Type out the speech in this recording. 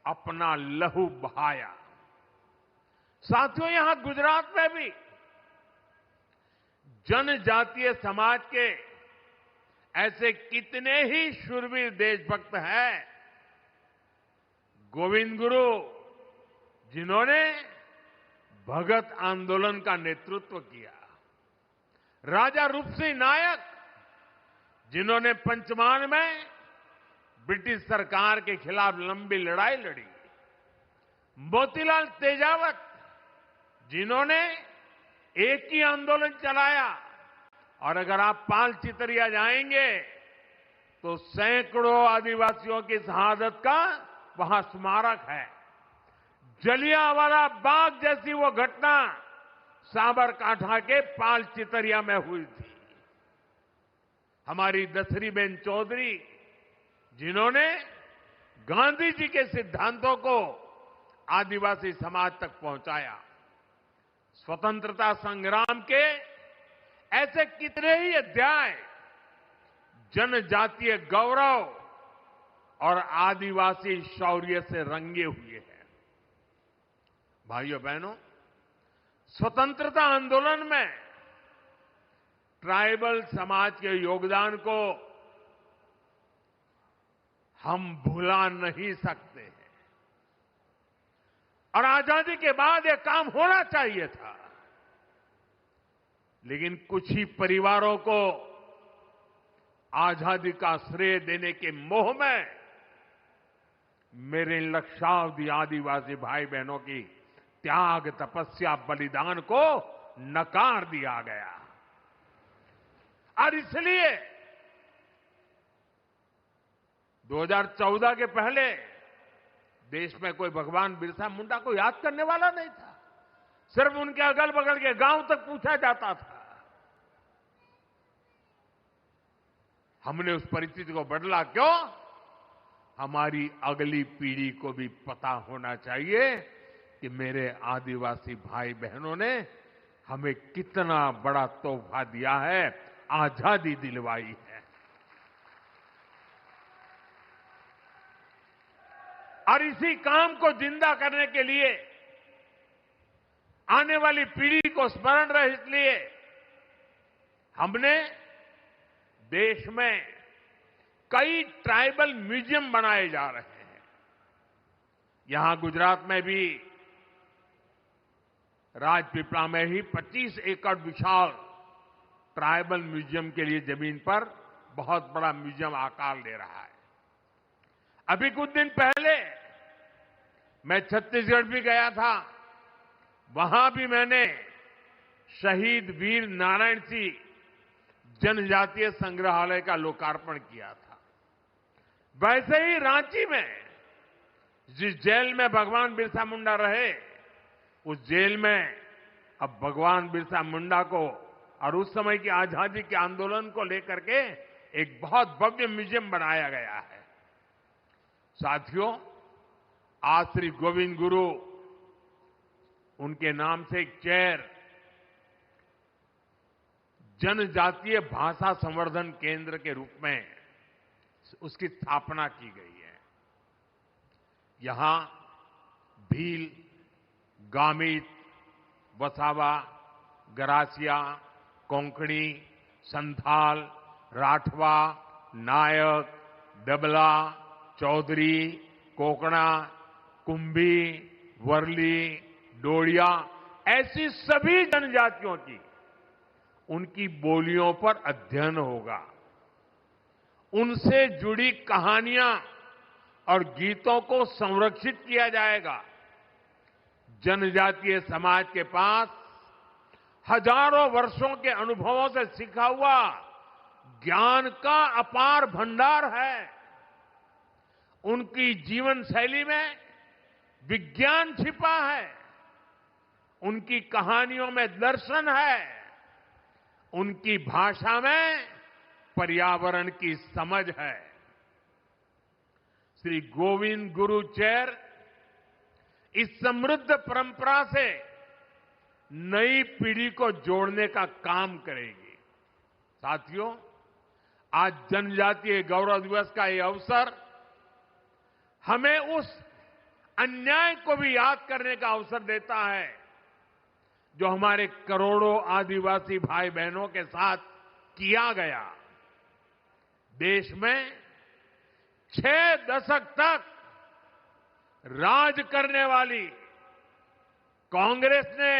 अपना लहू बहाया। साथियों, यहां गुजरात में भी जनजातीय समाज के ऐसे कितने ही शूरवीर देशभक्त हैं। गोविंद गुरु, जिन्होंने भगत आंदोलन का नेतृत्व किया। राजा रूप सिंह नायक, जिन्होंने पंचमहाल में ब्रिटिश सरकार के खिलाफ लंबी लड़ाई लड़ी। मोतीलाल तेजावत, जिन्होंने एक ही आंदोलन चलाया। और अगर आप पाल चितरिया जाएंगे तो सैकड़ों आदिवासियों की शहादत का वहां स्मारक है। जलियांवाला बाग जैसी वो घटना साबरकांठा के पाल चितरिया में हुई थी। हमारी दसरीबेन चौधरी, जिन्होंने गांधी जी के सिद्धांतों को आदिवासी समाज तक पहुंचाया। स्वतंत्रता संग्राम के ऐसे कितने ही अध्याय जनजातीय गौरव और आदिवासी शौर्य से रंगे हुए हैं। भाइयों बहनों, स्वतंत्रता आंदोलन में ट्राइबल समाज के योगदान को हम भुला नहीं सकते हैं। और आजादी के बाद यह काम होना चाहिए था, लेकिन कुछ ही परिवारों को आजादी का श्रेय देने के मोह में मेरे लक्षावधि आदिवासी भाई बहनों की त्याग, तपस्या, बलिदान को नकार दिया गया। और इसलिए 2014 के पहले देश में कोई भगवान बिरसा मुंडा को याद करने वाला नहीं था। सिर्फ उनके अगल बगल के गांव तक पूछा जाता था। हमने उस परिस्थिति को बदला। क्यों? हमारी अगली पीढ़ी को भी पता होना चाहिए कि मेरे आदिवासी भाई बहनों ने हमें कितना बड़ा तोहफा दिया है, आजादी दिलवाई है। और इसी काम को जिंदा करने के लिए, आने वाली पीढ़ी को स्मरण रहे, इसलिए हमने देश में कई ट्राइबल म्यूजियम बनाए जा रहे हैं। यहां गुजरात में भी राजपीपला में ही 25 एकड़ विशाल ट्राइबल म्यूजियम के लिए जमीन पर बहुत बड़ा म्यूजियम आकार ले रहा है। अभी कुछ दिन पहले मैं छत्तीसगढ़ भी गया था। वहां भी मैंने शहीद वीर नारायण सिंह जनजातीय संग्रहालय का लोकार्पण किया था। वैसे ही रांची में जिस जेल में भगवान बिरसा मुंडा रहे, उस जेल में अब भगवान बिरसा मुंडा को और उस समय की आजादी के आंदोलन को लेकर के एक बहुत भव्य म्यूजियम बनाया गया है। साथियों, आज श्री गोविंद गुरु, उनके नाम से एक चेयर जनजातीय भाषा संवर्धन केंद्र के रूप में उसकी स्थापना की गई है। यहां भील, गामित, वसावा, गरासिया, कोंकणी, संथाल, राठवा, नायक, डबला, चौधरी, कोकणा, कुंभी, वर्ली, डोडिया, ऐसी सभी जनजातियों की उनकी बोलियों पर अध्ययन होगा। उनसे जुड़ी कहानियां और गीतों को संरक्षित किया जाएगा। जनजातीय समाज के पास हजारों वर्षों के अनुभवों से सीखा हुआ ज्ञान का अपार भंडार है। उनकी जीवन शैली में विज्ञान छिपा है। उनकी कहानियों में दर्शन है। उनकी भाषा में पर्यावरण की समझ है। श्री गोविंद गुरु चेयर इस समृद्ध परंपरा से नई पीढ़ी को जोड़ने का काम करेगी। साथियों, आज जनजातीय गौरव दिवस का ये अवसर हमें उस अन्याय को भी याद करने का अवसर देता है जो हमारे करोड़ों आदिवासी भाई बहनों के साथ किया गया। देश में 6 दशक तक राज करने वाली कांग्रेस ने